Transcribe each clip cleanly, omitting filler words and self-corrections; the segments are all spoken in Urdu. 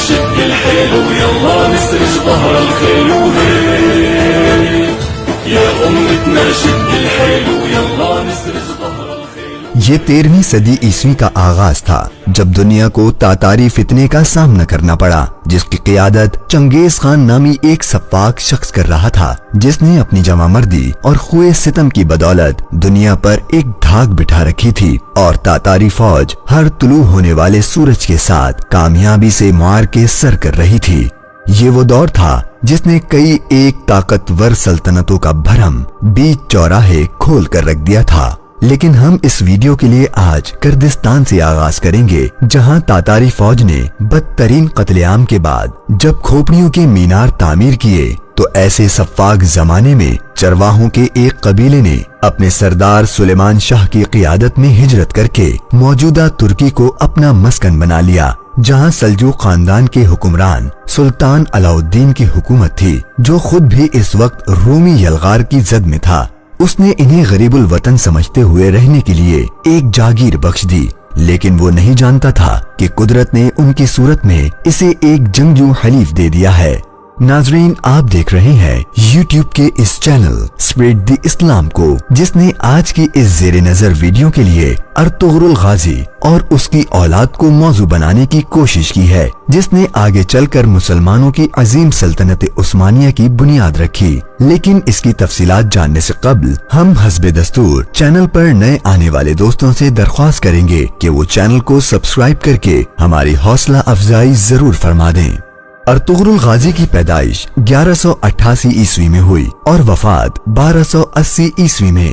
شد الحيل ويلا نسرج ظهر الخيل وهيك يا أمتنا شد الحيل ويلا نسرج ظهر الخيل. یہ 13ویں صدی عیسوی کا آغاز تھا جب دنیا کو تاتاری فتنے کا سامنا کرنا پڑا، جس کی قیادت چنگیز خان نامی ایک سفاک شخص کر رہا تھا، جس نے اپنی جمع مردی اور خوئے ستم کی بدولت دنیا پر ایک دھاک بٹھا رکھی تھی، اور تاتاری فوج ہر طلوع ہونے والے سورج کے ساتھ کامیابی سے معرکے سر کر رہی تھی۔ یہ وہ دور تھا جس نے کئی ایک طاقتور سلطنتوں کا بھرم بیچ چوراہے کھول کر رکھ دیا تھا۔ لیکن ہم اس ویڈیو کے لیے آج کردستان سے آغاز کریں گے، جہاں تاتاری فوج نے بدترین قتل عام کے بعد جب کھوپڑیوں کے مینار تعمیر کیے تو ایسے سفاک زمانے میں چرواہوں کے ایک قبیلے نے اپنے سردار سلیمان شاہ کی قیادت میں ہجرت کر کے موجودہ ترکی کو اپنا مسکن بنا لیا، جہاں سلجوق خاندان کے حکمران سلطان علاء الدین کی حکومت تھی، جو خود بھی اس وقت رومی یلغار کی زد میں تھا۔ اس نے انہیں غریب الوطن سمجھتے ہوئے رہنے کے لیے ایک جاگیر بخش دی، لیکن وہ نہیں جانتا تھا کہ قدرت نے ان کی صورت میں اسے ایک جنگجو حلیف دے دیا ہے۔ ناظرین، آپ دیکھ رہے ہیں یوٹیوب کے اس چینل اسپریڈ دی اسلام کو، جس نے آج کی اس زیر نظر ویڈیو کے لیے ارطغرل غازی اور اس کی اولاد کو موضوع بنانے کی کوشش کی ہے، جس نے آگے چل کر مسلمانوں کی عظیم سلطنت عثمانیہ کی بنیاد رکھی۔ لیکن اس کی تفصیلات جاننے سے قبل ہم حسب دستور چینل پر نئے آنے والے دوستوں سے درخواست کریں گے کہ وہ چینل کو سبسکرائب کر کے ہماری حوصلہ افزائی ضرور فرما دیں۔ ارطغرل غازی کی پیدائش 1188 عیسوی میں ہوئی اور وفات 1280 عیسوی میں۔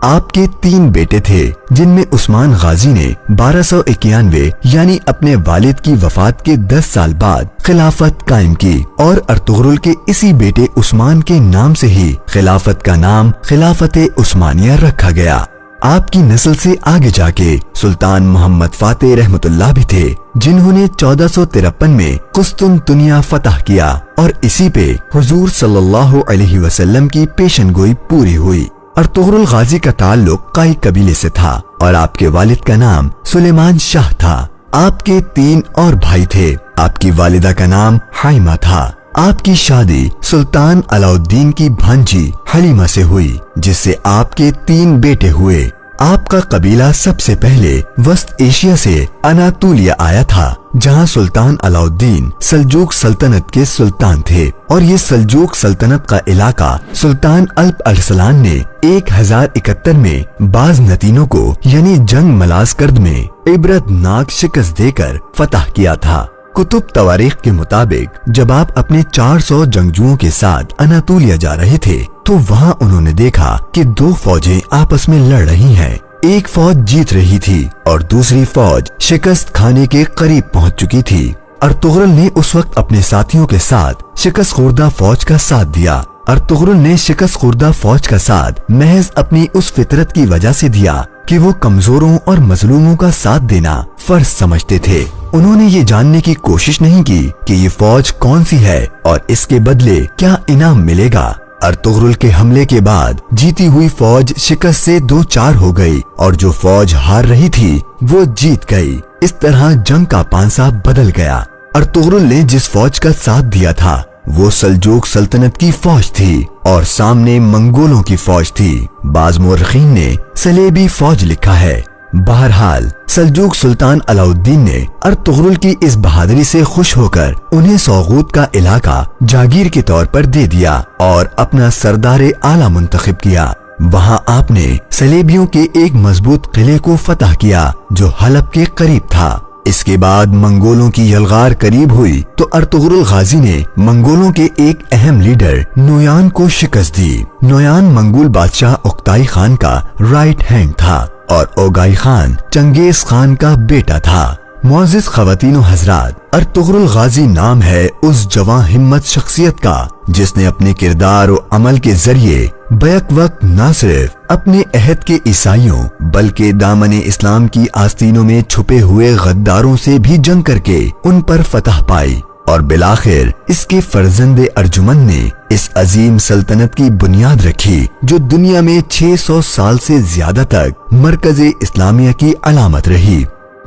آپ کے 3 بیٹے تھے، جن میں عثمان غازی نے 1291 یعنی اپنے والد کی وفات کے 10 سال بعد خلافت قائم کی، اور ارطغرل کے اسی بیٹے عثمان کے نام سے ہی خلافت کا نام خلافت عثمانیہ رکھا گیا۔ آپ کی نسل سے آگے جا کے سلطان محمد فاتح رحمت اللہ بھی تھے، جنہوں نے 1453 میں قسطنطنیہ فتح کیا، اور اسی پہ حضور صلی اللہ علیہ وسلم کی پیشن گوئی پوری ہوئی۔ ارطغرل غازی کا تعلق قائی قبیلے سے تھا، اور آپ کے والد کا نام سلیمان شاہ تھا۔ آپ کے 3 اور بھائی تھے۔ آپ کی والدہ کا نام حائمہ تھا۔ آپ کی شادی سلطان علاء الدین کی بھانجی حلیمہ سے ہوئی، جس سے آپ کے 3 بیٹے ہوئے۔ آپ کا قبیلہ سب سے پہلے وسط ایشیا سے اناطولیہ آیا تھا، جہاں سلطان علاء الدین سلجوق سلطنت کے سلطان تھے، اور یہ سلجوق سلطنت کا علاقہ سلطان الپ ارسلان نے 1071 میں بعض نتینوں کو یعنی جنگ ملازکرد میں عبرت ناک شکست دے کر فتح کیا تھا۔ کتب تواریخ کے مطابق جب آپ اپنے 400 جنگجوؤں کے ساتھ اناطولیہ جا رہے تھے تو وہاں انہوں نے دیکھا کہ 2 فوجیں آپس میں لڑ رہی ہیں۔ ایک فوج جیت رہی تھی اور دوسری فوج شکست کھانے کے قریب پہنچ چکی تھی۔ ارطغرل نے اس وقت اپنے ساتھیوں کے ساتھ شکست خوردہ فوج کا ساتھ دیا۔ ارطغرل نے شکست خوردہ فوج کا ساتھ محض اپنی اس فطرت کی وجہ سے دیا کہ وہ کمزوروں اور مظلوموں کا ساتھ دینا فرض سمجھتے تھے۔ انہوں نے یہ جاننے کی کوشش نہیں کی کہ یہ فوج کون سی ہے اور اس کے بدلے کیا انعام ملے گا۔ ارطغرل کے حملے کے بعد جیتی ہوئی فوج شکست سے 2-4 ہو گئی، اور جو فوج ہار رہی تھی وہ جیت گئی۔ اس طرح جنگ کا پانسا بدل گیا۔ ارطغرل نے جس فوج کا ساتھ دیا تھا وہ سلجوق سلطنت کی فوج تھی، اور سامنے منگولوں کی فوج تھی۔ بعض مورخین نے صلیبی فوج لکھا ہے۔ بہرحال سلجوق سلطان علاء الدین نے ارطغرل کی اس بہادری سے خوش ہو کر انہیں سوغوت کا علاقہ جاگیر کے طور پر دے دیا اور اپنا سردار اعلیٰ منتخب کیا۔ وہاں آپ نے صلیبیوں کے ایک مضبوط قلعے کو فتح کیا جو حلب کے قریب تھا۔ اس کے بعد منگولوں کی یلغار قریب ہوئی تو ارطغرل غازی نے منگولوں کے ایک اہم لیڈر نویان کو شکست دی۔ نویان منگول بادشاہ اوگتائی خان کا رائٹ ہینڈ تھا، اور اوگائی خان چنگیز خان کا بیٹا تھا۔ معزز خواتین و حضرات، ارطغرل غازی نام ہے اس جواں ہمت شخصیت کا جس نے اپنے کردار و عمل کے ذریعے بیک وقت نہ صرف اپنے عہد کے عیسائیوں بلکہ دامن اسلام کی آستینوں میں چھپے ہوئے غداروں سے بھی جنگ کر کے ان پر فتح پائی، اور بالآخر اس کے فرزند ارجمند نے اس عظیم سلطنت کی بنیاد رکھی جو دنیا میں 600 سال سے زیادہ تک مرکز اسلامیہ کی علامت رہی۔